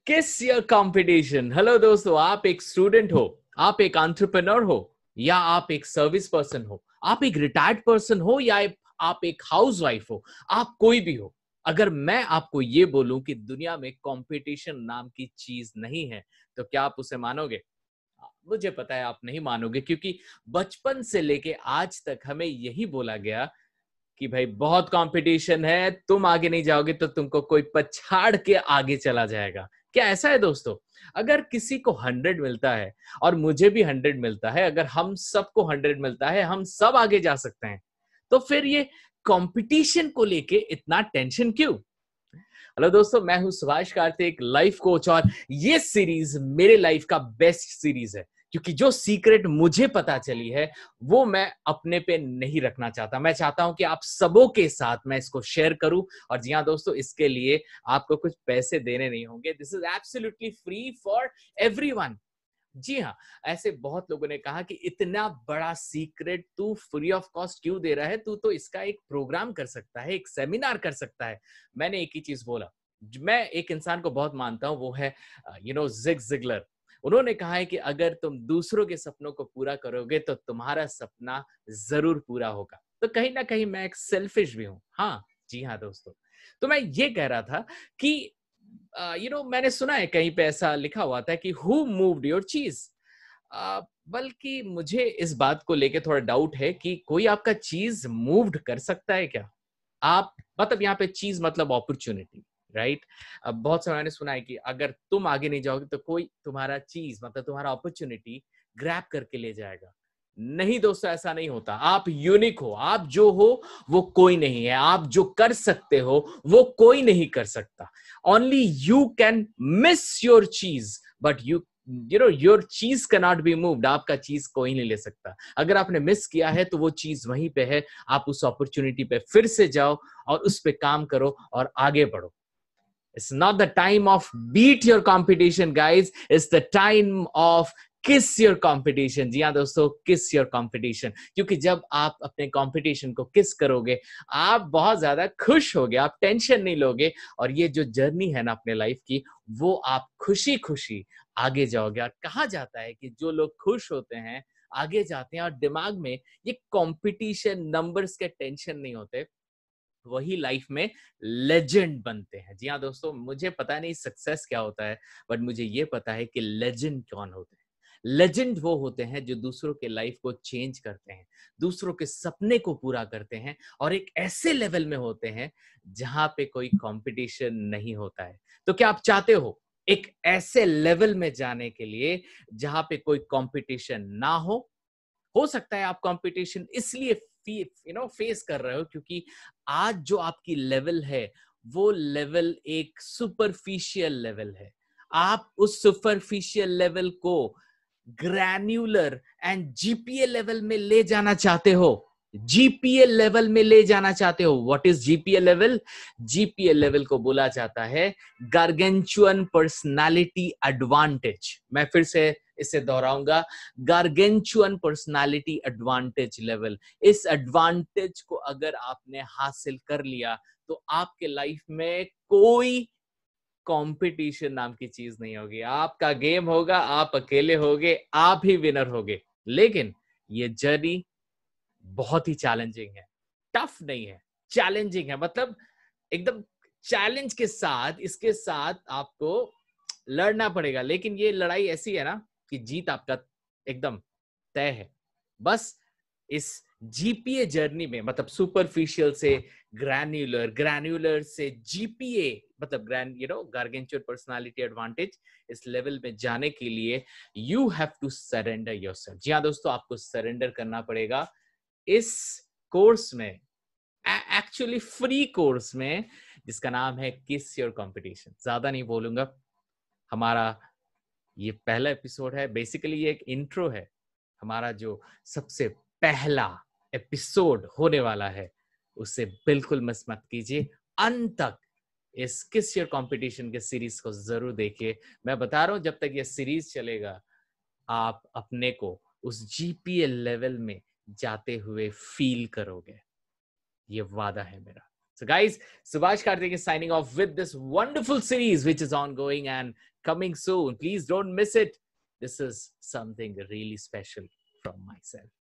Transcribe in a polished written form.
किस your competition. Hello दोस्तों, आप एक स्टूडेंट हो, आप एक एंटरप्रेन्योर हो, या आप एक सर्विस पर्सन हो, आप एक रिटायर्ड पर्सन हो, या आप एक हाउसवाइफ हो, आप कोई भी हो। अगर मैं आपको ये बोलूं कि दुनिया में कंपटीशन नाम की चीज नहीं है, तो क्या आप उसे मानोगे? मुझे पता है आप नहीं मानोगे, क्योंकि बचपन से लेके आज तक हमें यही बोला गया कि भाई बहुत कंपटीशन है, तुम आगे नहीं जाओगे तो तुमको कोई पछाड़ के आगे चला जाएगा। क्या ऐसा है दोस्तों? अगर किसी को 100 मिलता है और मुझे भी 100 मिलता है, अगर हम सबको 100 मिलता है, हम सब आगे जा सकते हैं, तो फिर ये कंपटीशन को लेके इतना टेंशन क्यों? हेलो दोस्तों, मैं हूं सुभाष कार्तिक, लाइफ कोच, और ये सीरीज मेरे लाइफ का बेस्ट सीरीज है, क्योंकि जो सीक्रेट मुझे पता चली है वो मैं अपने पे नहीं रखना चाहता। मैं चाहता हूं कि आप सबों के साथ मैं इसको शेयर करूं। और जी हाँ दोस्तों, इसके लिए आपको कुछ पैसे देने नहीं होंगे। This is absolutely free for everyone. जी हाँ, ऐसे बहुत लोगों ने कहा कि इतना बड़ा सीक्रेट तू फ्री ऑफ कॉस्ट क्यों दे रहा है, तू तो इसका एक प्रोग्राम कर सकता है, एक सेमिनार कर सकता है। मैंने एक ही चीज बोला। मैं एक इंसान को बहुत मानता हूं, वो है जिग जिगलर। उन्होंने कहा है कि अगर तुम दूसरों के सपनों को पूरा करोगे तो तुम्हारा सपना जरूर पूरा होगा। तो कहीं ना कहीं मैं एक सेल्फिश भी हूं। हाँ, जी हाँ दोस्तों। तो मैं ये कह रहा था कि मैंने सुना है कहीं पे ऐसा लिखा हुआ था कि हु मूव्ड योर चीज। बल्कि मुझे इस बात को लेके थोड़ा डाउट है कि कोई आपका चीज मूव्ड कर सकता है क्या? आप मतलब यहाँ पे चीज मतलब अपॉर्चुनिटी, राइट? अब बहुत समय मैंने सुना है कि अगर तुम आगे नहीं जाओगे तो कोई तुम्हारा चीज मतलब तुम्हारा अपॉर्चुनिटी ग्रैब करके ले जाएगा। नहीं दोस्तों, ऐसा नहीं होता। आप यूनिक हो, आप जो हो वो कोई नहीं है, आप जो कर सकते हो वो कोई नहीं कर सकता। Only you can miss your चीज, बट योर चीज कैन नॉट बी मूव्ड। आपका चीज कोई नहीं ले सकता। अगर आपने मिस किया है तो वो चीज वहीं पे है। आप उस अपॉर्चुनिटी पे फिर से जाओ और उस पे काम करो और आगे बढ़ो। It's not the time of beat your competition, guys. It's the time of kiss your competition. जी हाँ दोस्तों, kiss your competition। क्योंकि जब आप अपने competition को kiss करोगे, आप बहुत ज्यादा खुश होगे, आप टेंशन नहीं लोगे, और ये जो जर्नी है ना अपने लाइफ की, वो आप खुशी खुशी आगे जाओगे। और कहा जाता है कि जो लोग खुश होते हैं आगे जाते हैं, और दिमाग में ये कंपटीशन नंबर्स के टेंशन नहीं होते, वही लाइफ में लेजेंड बनते हैं। जी हाँ दोस्तों, मुझे पता नहीं सक्सेस क्या होता है, बट मुझे ये पता है कि लेजेंड कौन होते हैं। लेजेंड वो होते हैं जो दूसरों के लाइफ को चेंज करते हैं, दूसरों के सपने को पूरा करते हैं, और एक ऐसे लेवल में होते हैं जहां पे कोई कंपटीशन नहीं होता है। तो क्या आप चाहते हो एक ऐसे लेवल में जाने के लिए जहां पे कोई कंपटीशन ना हो सकता है आप कंपटीशन इसलिए फेस कर रहे हो क्योंकि आज जो आपकी लेवल है वो लेवल एक सुपरफिशियल लेवल है। आप उस सुपरफिशियल लेवल को ग्रैन्युलर एंड जीपीए लेवल में ले जाना चाहते हो। जीपीए लेवल में ले जाना चाहते हो। What is GPA level? GPA level को बोला जाता है गार्गेंचुअन पर्सनालिटी एडवांटेज। मैं फिर से इसे दोहराऊंगा, गार्गेंचुअन पर्सनालिटी एडवांटेज लेवल। इस एडवांटेज को अगर आपने हासिल कर लिया तो आपके लाइफ में कोई कंपटीशन नाम की चीज नहीं होगी। आपका गेम होगा, आप अकेले होगे, आप ही विनर होगे। लेकिन ये जर्नी बहुत ही चैलेंजिंग है। टफ नहीं है, चैलेंजिंग है। मतलब एकदम चैलेंज के साथ, इसके साथ आपको लड़ना पड़ेगा। लेकिन ये लड़ाई ऐसी है ना कि जीत आपका एकदम तय है। बस इस जीपीए जर्नी में, मतलब सुपरफिशियल से ग्रैन्युलर, ग्रैन्युलर से जीपीए, मतलब गार्गेंचुअल पर्सनालिटी एडवांटेज, इस लेवल में जाने के लिए you have to surrender yourself. जी हाँ दोस्तों, आपको सरेंडर करना पड़ेगा इस कोर्स में, एक्चुअली फ्री कोर्स में, जिसका नाम है किस योर कंपटीशन। ज्यादा नहीं बोलूंगा। हमारा ये पहला एपिसोड है, बेसिकली ये एक इंट्रो है। हमारा जो सबसे पहला एपिसोड होने वाला है उसे बिल्कुल मिस मत कीजिए। अंत तक इस किस योर कंपटीशन के सीरीज को जरूर देखिए। मैं बता रहा हूं, जब तक ये सीरीज चलेगा आप अपने को उस जीपीएल लेवल में जाते हुए फील करोगे। ये वादा है मेरा। So guys, Subhash Karthik is signing off with this wonderful series which is ongoing and coming soon. Please don't miss it. This is something really special from myself.